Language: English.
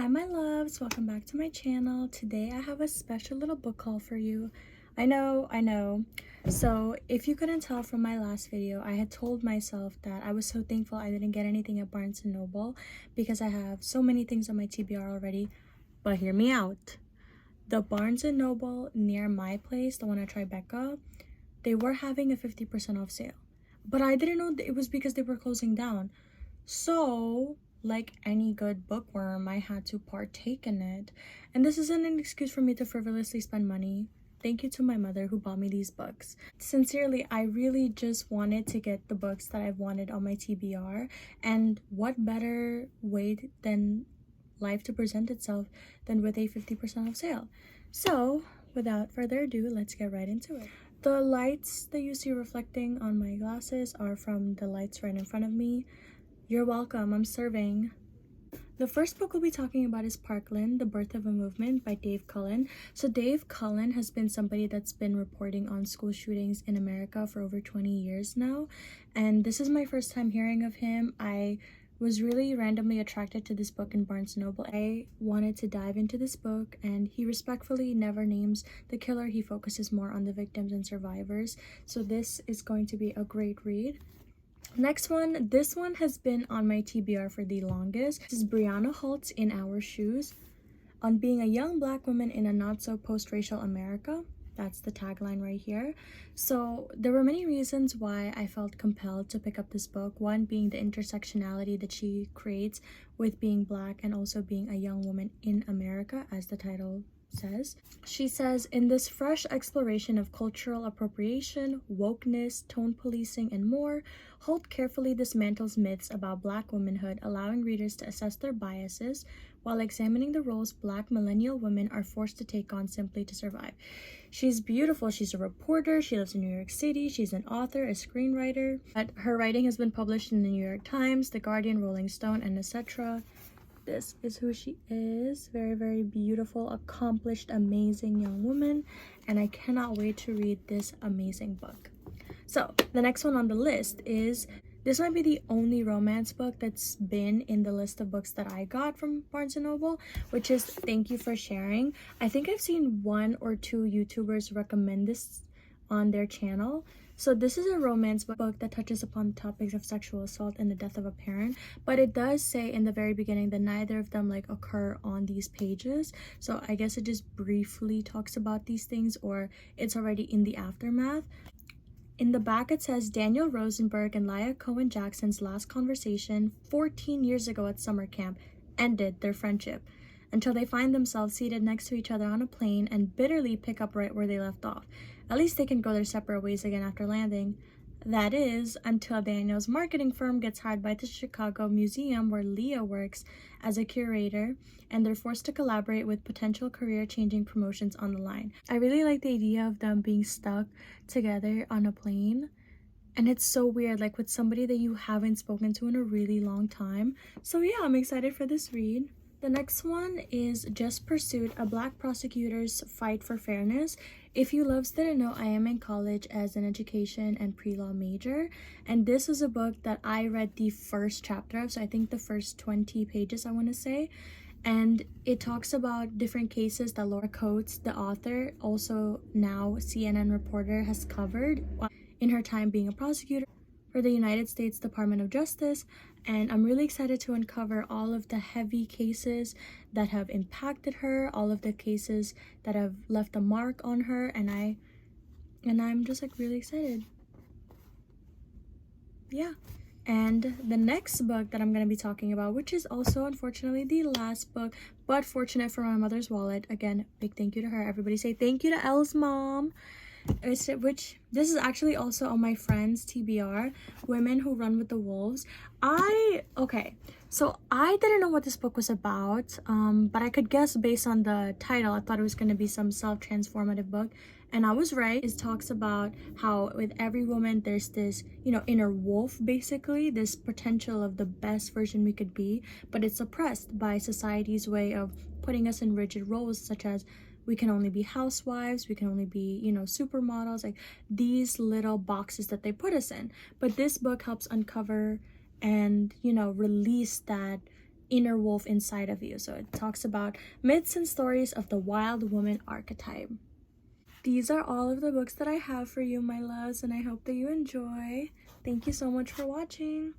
Hi my loves, welcome back to my channel. Today I have a special little book haul for you. I know. So if you couldn't tell from my last video, I had told myself that I was so thankful I didn't get anything at Barnes & Noble because I have so many things on my TBR already. But hear me out. The Barnes & Noble near my place, the one at Tribeca, they were having a 50% off sale. But I didn't know it was because they were closing down. So like any good bookworm, I had to partake in it. And this isn't an excuse for me to frivolously spend money. Thank you to my mother who bought me these books. Sincerely, I really just wanted to get the books that I've wanted on my TBR. And what better way than life to present itself than with a 50% off sale? So, without further ado, let's get right into it. The lights that you see reflecting on my glasses are from the lights right in front of me. You're welcome, I'm serving. The first book we'll be talking about is Parkland, The Birth of a Movement by Dave Cullen. So Dave Cullen has been somebody that's been reporting on school shootings in America for over 20 years now. And this is my first time hearing of him. I was really randomly attracted to this book in Barnes & Noble. I wanted to dive into this book, and he respectfully never names the killer. He focuses more on the victims and survivors. So this is going to be a great read. Next one, this one has been on my TBR for the longest. This is Brianna Holt's In Our Shoes, on being a young black woman in a not-so-post-racial America. That's the tagline right here. So there were many reasons why I felt compelled to pick up this book. One being the intersectionality that she creates with being black and also being a young woman in America, as the title says. She says, in this fresh exploration of cultural appropriation, wokeness, tone policing, and more, Holt carefully dismantles myths about black womanhood, allowing readers to assess their biases while examining the roles black millennial women are forced to take on simply to survive. She's beautiful. She's a reporter. She lives in New York City. She's an author, a screenwriter. Her writing has been published in the New York Times, The Guardian, Rolling Stone, and etc. This is who she is. Very, very beautiful, accomplished, amazing young woman. And I cannot wait to read this amazing book. So the next one on the list is, this might be the only romance book that's been in the list of books that I got from Barnes & Noble, which is Thank You for Sharing. I think I've seen 1 or 2 YouTubers recommend this on their channel. So this is a romance book that touches upon the topics of sexual assault and the death of a parent, but it does say in the very beginning that neither of them like occur on these pages. So I guess it just briefly talks about these things, or it's already in the aftermath. In the back it says, Daniel Rosenberg and Laya Cohen Jackson's last conversation 14 years ago at summer camp ended their friendship until they find themselves seated next to each other on a plane and bitterly pick up right where they left off. At least they can go their separate ways again after landing. That is, until Daniel's marketing firm gets hired by the Chicago Museum where Leah works as a curator, and they're forced to collaborate with potential career-changing promotions on the line. I really like the idea of them being stuck together on a plane. And it's so weird, like with somebody that you haven't spoken to in a really long time. So yeah, I'm excited for this read. The next one is Just Pursuit, a black prosecutor's fight for fairness. If you loves didn't know, I am in college as an education and pre-law major, and this is a book that I read the first chapter of, so I think the first 20 pages I want to say, and it talks about different cases that Laura Coates, the author, also now CNN reporter, has covered in her time being a prosecutor for the United States Department of Justice. And I'm really excited to uncover all of the heavy cases that have impacted her, all of the cases that have left a mark on her, and I'm just like really excited. Yeah. And the next book that I'm going to be talking about, which is also unfortunately the last book, but fortunate for my mother's wallet. Again, big thank you to her. Everybody say thank you to Elle's mom. Which this is actually also on my friend's TBR, Women Who Run with the Wolves. So I didn't know what this book was about, but I could guess based on the title. I thought it was going to be some self-transformative book, and I was right. It talks about how with every woman there's this, inner wolf, basically this potential of the best version we could be, but it's suppressed by society's way of putting us in rigid roles, such as we can only be housewives, we can only be, supermodels, like these little boxes that they put us in. But this book helps uncover and, release that inner wolf inside of you. So it talks about myths and stories of the wild woman archetype. These are all of the books that I have for you, my loves, and I hope that you enjoy. Thank you so much for watching.